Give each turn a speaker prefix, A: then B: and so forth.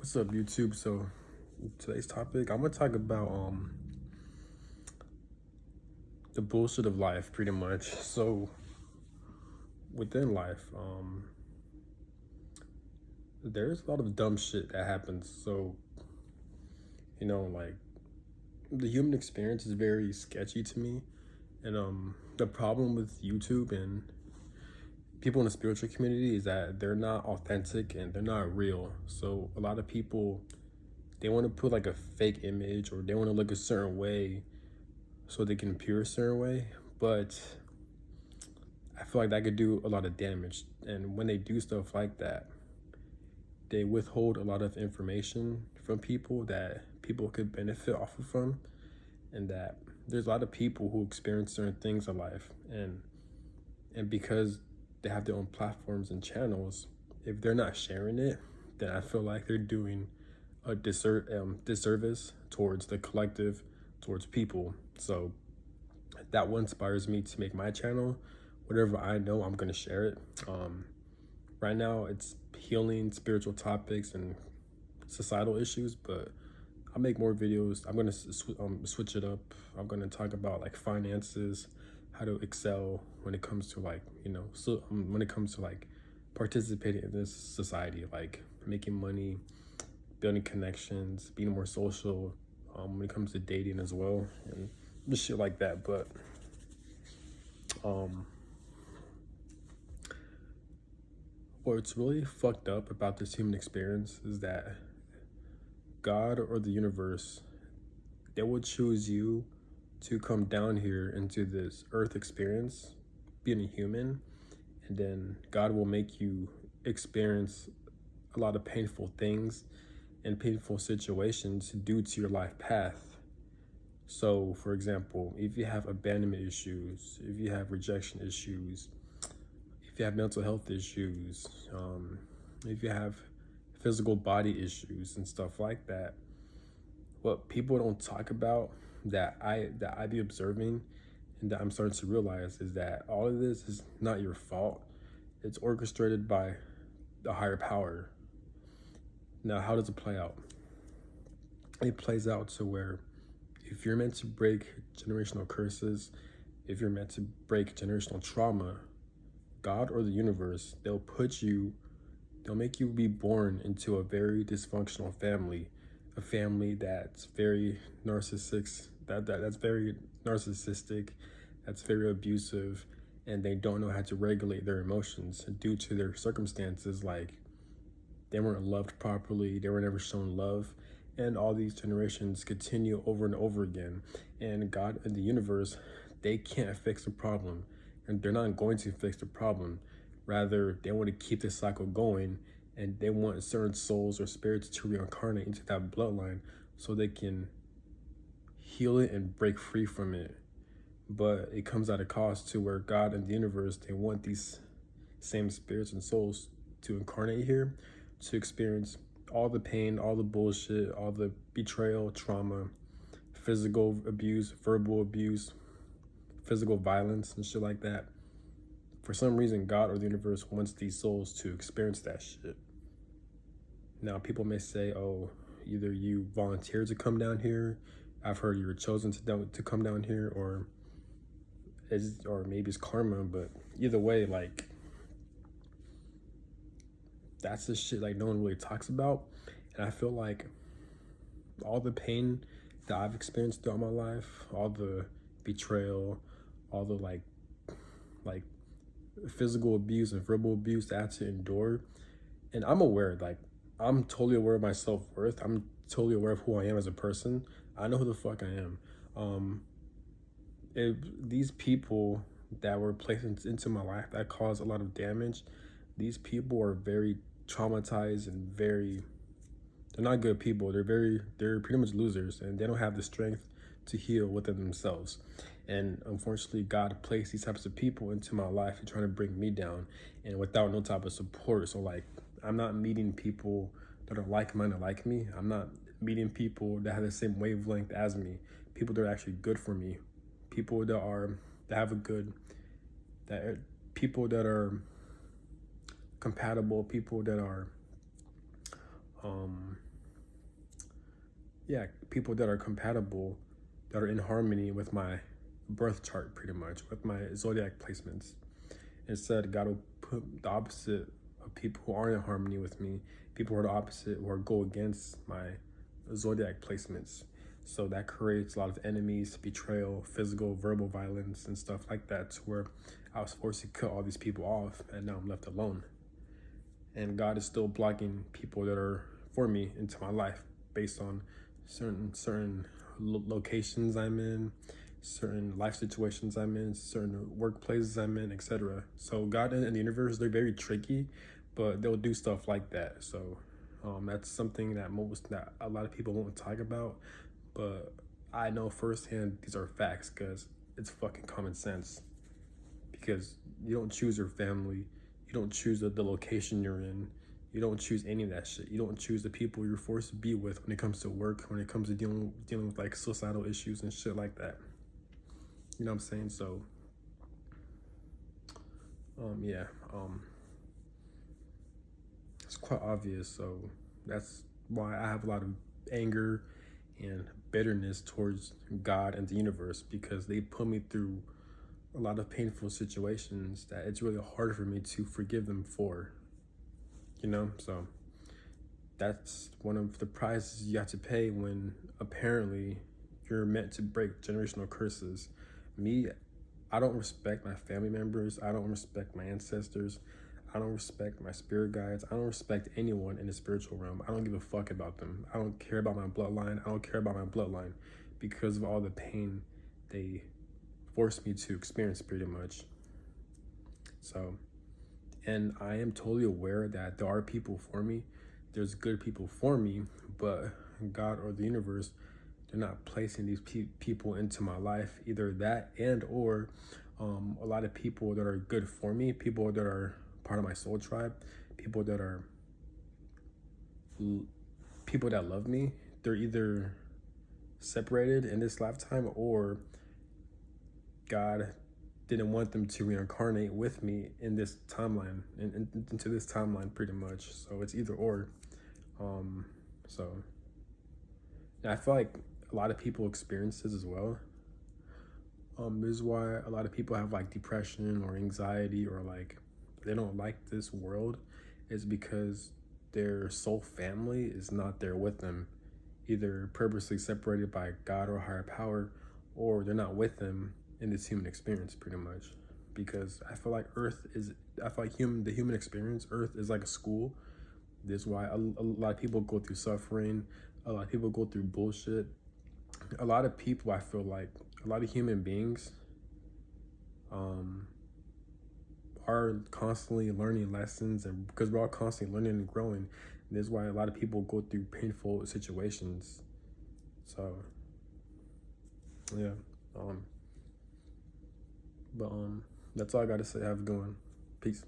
A: What's up, YouTube? So today's topic, I'm gonna talk about the bullshit of life, pretty much. So within life, there's a lot of dumb shit that happens. So like the human experience is very sketchy to me, and the problem with YouTube and people in the spiritual community is that they're not authentic and they're not real. So a lot of people, they want to put like a fake image, or they want to look a certain way so they can appear a certain way, but I feel like that could do a lot of damage. And when they do stuff like that, they withhold a lot of information from people that people could benefit off of from. And that there's a lot of people who experience certain things in life, and because they have their own platforms and channels, if they're not sharing it, then I feel like they're doing a disservice towards the collective, towards people. So that one inspires me to make my channel. Whatever I know, I'm gonna share it. Right now, it's healing, spiritual topics, and societal issues, but I'll make more videos. I'm gonna switch it up. I'm gonna talk about like finances, how to excel when it comes to like when it comes to like participating in this society, like making money, building connections, being more social. When it comes to dating as well, and just shit like that. But what's really fucked up about this human experience is that God or the universe, they will choose you to come down here into this earth experience, being a human, and then God will make you experience a lot of painful things and painful situations due to your life path. So, for example, if you have abandonment issues, if you have rejection issues, if you have mental health issues, if you have physical body issues and stuff like that, what people don't talk about that I be observing and that I'm starting to realize is that all of this is not your fault. It's orchestrated by the higher power. Now, how does it play out? It plays out to where if you're meant to break generational curses, if you're meant to break generational trauma, God or the universe, they'll make you be born into a very dysfunctional family, a family that's very narcissistic, that's very narcissistic, that's very abusive, and they don't know how to regulate their emotions due to their circumstances, like they weren't loved properly, they were never shown love, and all these generations continue over and over again. And God and the universe, they can't fix the problem, and they're not going to fix the problem. Rather, they want to keep this cycle going, and they want certain souls or spirits to reincarnate into that bloodline so they can heal it and break free from it. But it comes at a cost to where God and the universe, they want these same spirits and souls to incarnate here to experience all the pain, all the bullshit, all the betrayal, trauma, physical abuse, verbal abuse, physical violence, and shit like that. For some reason, God or the universe wants these souls to experience that shit. Now, people may say, oh, either you volunteered to come down here, I've heard you were chosen to come down here, or maybe it's karma, but either way, like, that's the shit like no one really talks about. And I feel like all the pain that I've experienced throughout my life, all the betrayal, all the like physical abuse and verbal abuse that I had to endure, and I'm aware, like I'm totally aware of my self-worth. I'm totally aware of who I am as a person. I know who the fuck I am. If these people that were placed into my life that caused a lot of damage, these people are very traumatized and they're not good people. They're pretty much losers, and they don't have the strength to heal within themselves. And unfortunately, God placed these types of people into my life and trying to bring me down, and without no type of support. So like, I'm not meeting people that are like-minded like me. I'm not meeting people that have the same wavelength as me. People that are actually good for me. People that have a good, people that are compatible. People that are yeah, people that are compatible, that are in harmony with my birth chart, pretty much, with my zodiac placements. Instead, God will put the opposite of people who aren't in harmony with me, people who are the opposite, or go against my zodiac placements. So that creates a lot of enemies, betrayal, physical, verbal violence, and stuff like that, to where I was forced to cut all these people off, and now I'm left alone. And God is still blocking people that are for me into my life based on certain locations I'm in, certain life situations I'm in, certain workplaces I'm in, etc. So God and the universe, they're very tricky, but they'll do stuff like that. So that's something that a lot of people won't talk about, but I know firsthand these are facts because it's fucking common sense. Because you don't choose your family, you don't choose the location you're in, you don't choose any of that shit. You don't choose the people you're forced to be with when it comes to work, when it comes to dealing with like societal issues and shit like that. You know what I'm saying? So, yeah, it's quite obvious. So that's why I have a lot of anger and bitterness towards God and the universe, because they put me through a lot of painful situations that it's really hard for me to forgive them for, you know? So that's one of the prices you have to pay when apparently you're meant to break generational curses. Me, I don't respect my family members. I don't respect my ancestors. I don't respect my spirit guides. I don't respect anyone in the spiritual realm. I don't give a fuck about them. I don't care about my bloodline. I don't care about my bloodline because of all the pain they forced me to experience, pretty much. So, and I am totally aware that there are people for me. There's good people for me, but God or the universe, they're not placing these people into my life. Either that and or a lot of people that are good for me, people that are part of my soul tribe, people that are people that love me, they're either separated in this lifetime, or God didn't want them to reincarnate with me in this timeline, into this timeline, pretty much. So it's either or. So I feel like a lot of people experience this as well. This is why a lot of people have like depression or anxiety, or like they don't like this world, is because their soul family is not there with them, either purposely separated by God or higher power, or they're not with them in this human experience, pretty much. Because I feel like the human experience, Earth is like a school. This is why a lot of people go through suffering, a lot of people go through bullshit. A lot of people, I feel like, a lot of human beings are constantly learning lessons, and because we're all constantly learning and growing, this is why a lot of people go through painful situations. So yeah, but that's all I gotta say. Have a good one. Peace.